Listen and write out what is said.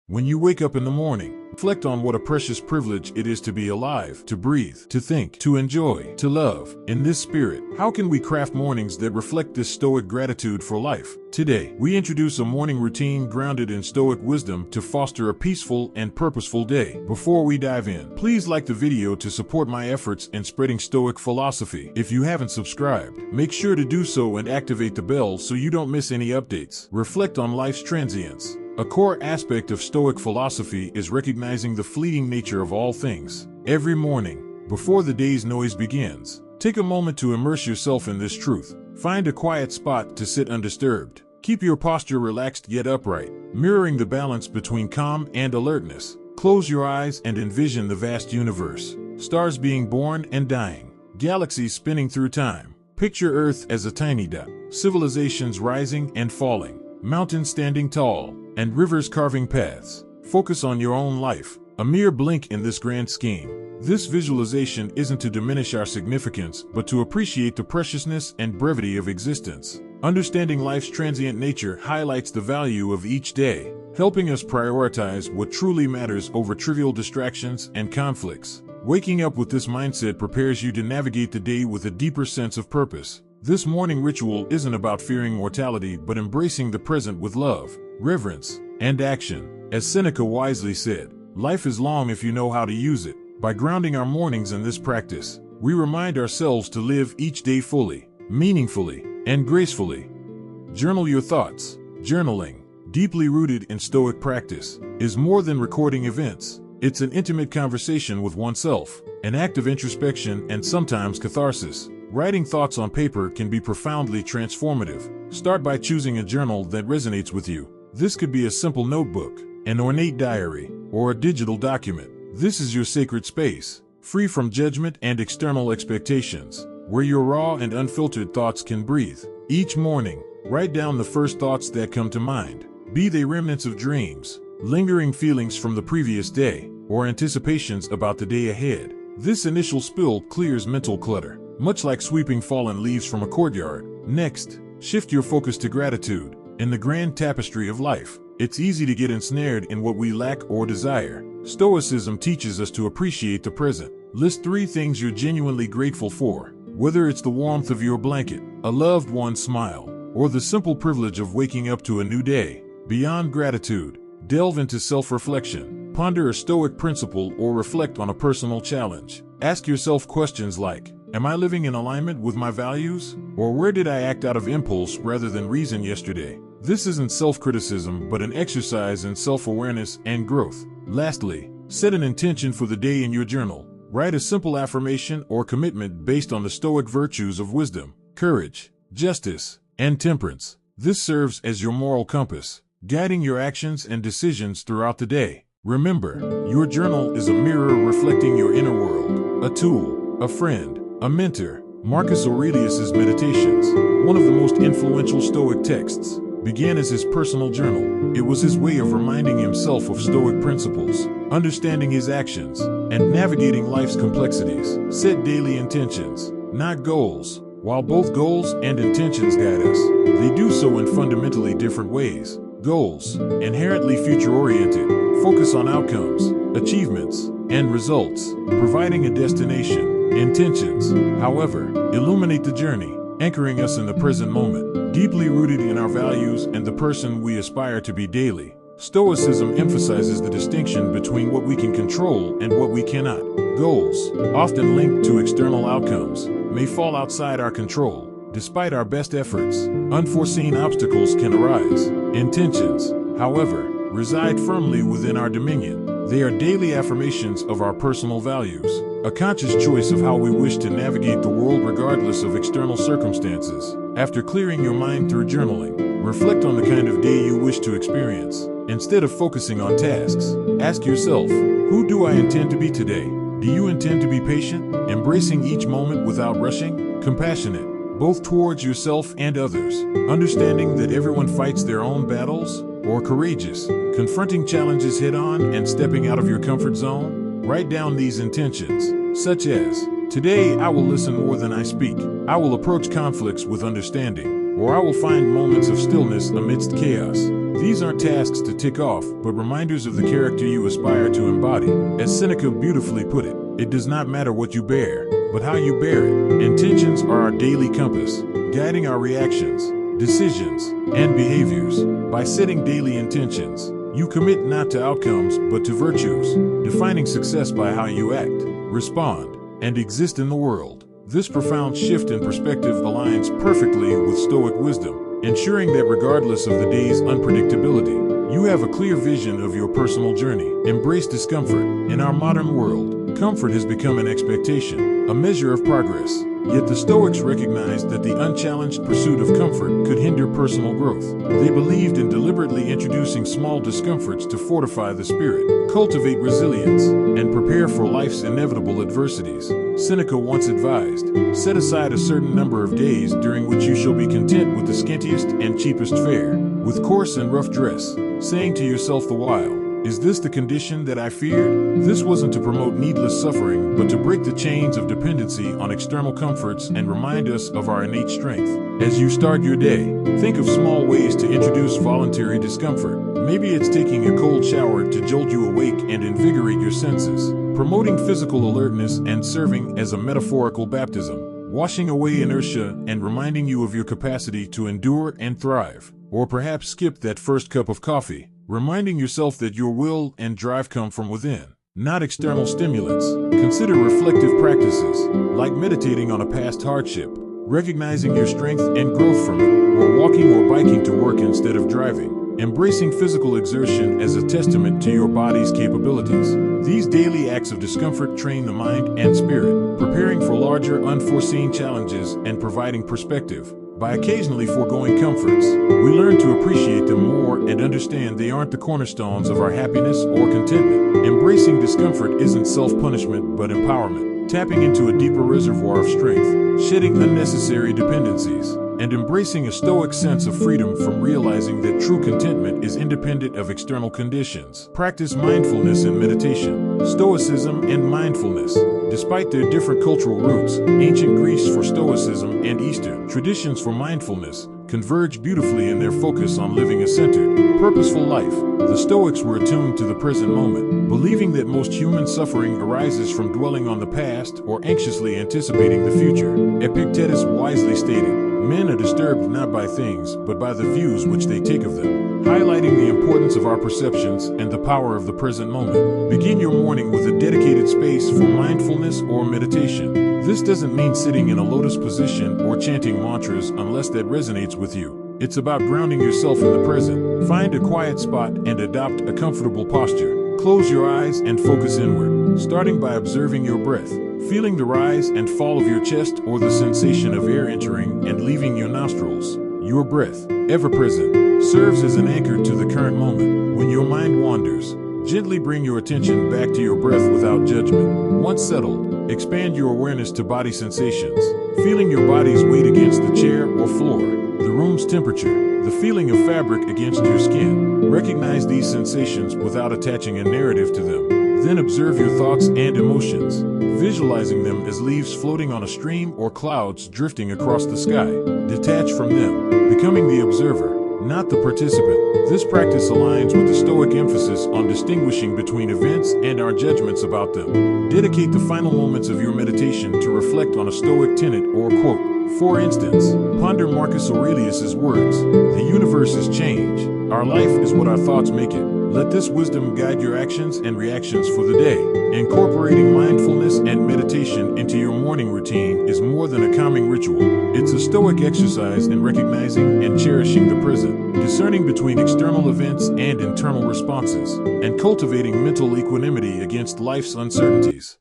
When you wake up in the morning, reflect on what a precious privilege it is to be alive, to breathe, to think, to enjoy, to love. In this spirit, how can we craft mornings that reflect this Stoic gratitude for life? Today, we introduce a morning routine grounded in Stoic wisdom to foster a peaceful and purposeful day. Before we dive in, please like the video to support my efforts in spreading Stoic philosophy. If you haven't subscribed, make sure to do so and activate the bell so you don't miss any updates. Reflect on life's transience. A core aspect of Stoic philosophy is recognizing the fleeting nature of all things. Every morning, before the day's noise begins, take a moment to immerse yourself in this truth. Find a quiet spot to sit undisturbed. Keep your posture relaxed yet upright, mirroring the balance between calm and alertness. Close your eyes and envision the vast universe. Stars being born and dying, galaxies spinning through time. Picture Earth as a tiny dot, civilizations rising and falling, mountains standing tall, and rivers carving paths. Focus on your own life, a mere blink in this grand scheme. This visualization isn't to diminish our significance, but to appreciate the preciousness and brevity of existence. Understanding life's transient nature highlights the value of each day, helping us prioritize what truly matters over trivial distractions and conflicts. Waking up with this mindset prepares you to navigate the day with a deeper sense of purpose. This morning ritual isn't about fearing mortality but embracing the present with love, reverence, and action. As Seneca wisely said, life is long if you know how to use it. By grounding our mornings in this practice, we remind ourselves to live each day fully, meaningfully, and gracefully. Journal your thoughts. Journaling, deeply rooted in Stoic practice, is more than recording events. It's an intimate conversation with oneself, an act of introspection and sometimes catharsis. Writing thoughts on paper can be profoundly transformative. Start by choosing a journal that resonates with you. This could be a simple notebook, an ornate diary, or a digital document. This is your sacred space, free from judgment and external expectations, where your raw and unfiltered thoughts can breathe. Each morning, write down the first thoughts that come to mind, be they remnants of dreams, lingering feelings from the previous day, or anticipations about the day ahead. This initial spill clears mental clutter, much like sweeping fallen leaves from a courtyard. Next, shift your focus to gratitude. In the grand tapestry of life, it's easy to get ensnared in what we lack or desire. Stoicism teaches us to appreciate the present. List 3 things you're genuinely grateful for, whether it's the warmth of your blanket, a loved one's smile, or the simple privilege of waking up to a new day. Beyond gratitude, delve into self-reflection. Ponder a Stoic principle or reflect on a personal challenge. Ask yourself questions like, am I living in alignment with my values? Or where did I act out of impulse rather than reason yesterday? This isn't self-criticism but an exercise in self-awareness and growth. Lastly, set an intention for the day in your journal. Write a simple affirmation or commitment based on the Stoic virtues of wisdom, courage, justice, and temperance. This serves as your moral compass, guiding your actions and decisions throughout the day. Remember, your journal is a mirror reflecting your inner world, a tool, a friend, a mentor. Marcus Aurelius's Meditations, one of the most influential Stoic texts, began as his personal journal. It was his way of reminding himself of Stoic principles, understanding his actions, and navigating life's complexities. Set daily intentions, not goals. While both goals and intentions guide us, they do so in fundamentally different ways. Goals, inherently future-oriented, focus on outcomes, achievements, and results, providing a destination. Intentions, however, illuminate the journey, anchoring us in the present moment, deeply rooted in our values and the person we aspire to be daily. Stoicism emphasizes the distinction between what we can control and what we cannot. Goals, often linked to external outcomes, may fall outside our control. Despite our best efforts, unforeseen obstacles can arise. Intentions, however, reside firmly within our dominion. They are daily affirmations of our personal values, a conscious choice of how we wish to navigate the world regardless of external circumstances. After clearing your mind through journaling, reflect on the kind of day you wish to experience. Instead of focusing on tasks, ask yourself, who do I intend to be today? Do you intend to be patient, embracing each moment without rushing, compassionate, both towards yourself and others, understanding that everyone fights their own battles, or courageous, confronting challenges head-on and stepping out of your comfort zone? Write down these intentions, such as, today I will listen more than I speak, I will approach conflicts with understanding, or I will find moments of stillness amidst chaos. These aren't tasks to tick off, but reminders of the character you aspire to embody. As Seneca beautifully put it, it does not matter what you bear, but how you bear it. Intentions are our daily compass, guiding our reactions, decisions, and behaviors. By setting daily intentions, you commit not to outcomes, but to virtues, defining success by how you act, respond, and exist in the world. This profound shift in perspective aligns perfectly with Stoic wisdom, ensuring that regardless of the day's unpredictability, you have a clear vision of your personal journey. Embrace discomfort. In our modern world, comfort has become an expectation, a measure of progress. Yet the Stoics recognized that the unchallenged pursuit of comfort could hinder personal growth. They believed in deliberately introducing small discomforts to fortify the spirit, cultivate resilience, and prepare for life's inevitable adversities. Seneca once advised, "Set aside a certain number of days during which you shall be content with the scantiest and cheapest fare, with coarse and rough dress, saying to yourself the while, 'Is this the condition that I feared?'" This wasn't to promote needless suffering, but to break the chains of dependency on external comforts and remind us of our innate strength. As you start your day, think of small ways to introduce voluntary discomfort. Maybe it's taking a cold shower to jolt you awake and invigorate your senses, promoting physical alertness and serving as a metaphorical baptism, washing away inertia and reminding you of your capacity to endure and thrive. Or perhaps skip that first cup of coffee, reminding yourself that your will and drive come from within, not external stimulants. Consider reflective practices, like meditating on a past hardship, recognizing your strength and growth from it, or walking or biking to work instead of driving, embracing physical exertion as a testament to your body's capabilities. These daily acts of discomfort train the mind and spirit, preparing for larger unforeseen challenges and providing perspective. By occasionally foregoing comforts, we learn to appreciate them more and understand they aren't the cornerstones of our happiness or contentment. Embracing discomfort isn't self-punishment but empowerment, tapping into a deeper reservoir of strength, shedding unnecessary dependencies, and embracing a Stoic sense of freedom from realizing that true contentment is independent of external conditions. Practice mindfulness and meditation. Stoicism and mindfulness. Despite their different cultural roots, ancient Greece for Stoicism and Eastern traditions for mindfulness converge beautifully in their focus on living a centered, purposeful life. The Stoics were attuned to the present moment, believing that most human suffering arises from dwelling on the past or anxiously anticipating the future. Epictetus wisely stated, "Men are disturbed not by things, but by the views which they take of them," highlighting the importance of our perceptions and the power of the present moment. Begin your morning with a dedicated space for mindfulness or meditation. This doesn't mean sitting in a lotus position or chanting mantras unless that resonates with you. It's about grounding yourself in the present. Find a quiet spot and adopt a comfortable posture. Close your eyes and focus inward, starting by observing your breath, feeling the rise and fall of your chest or the sensation of air entering and leaving your nostrils. Your breath, ever present, serves as an anchor to the current moment. When your mind wanders, gently bring your attention back to your breath without judgment. Once settled, expand your awareness to body sensations, feeling your body's weight against the chair or floor, the room's temperature, the feeling of fabric against your skin. Recognize these sensations without attaching a narrative to them. Then observe your thoughts and emotions, visualizing them as leaves floating on a stream or clouds drifting across the sky. Detach from them, becoming the observer, not the participant. This practice aligns with the Stoic emphasis on distinguishing between events and our judgments about them. Dedicate the final moments of your meditation to reflect on a Stoic tenet or quote. For instance, ponder Marcus Aurelius's words, "The universe is change. Our life is what our thoughts make it." Let this wisdom guide your actions and reactions for the day. Incorporating mindfulness and meditation into your morning routine is more than a calming ritual. It's a Stoic exercise in recognizing and cherishing the present, discerning between external events and internal responses, and cultivating mental equanimity against life's uncertainties.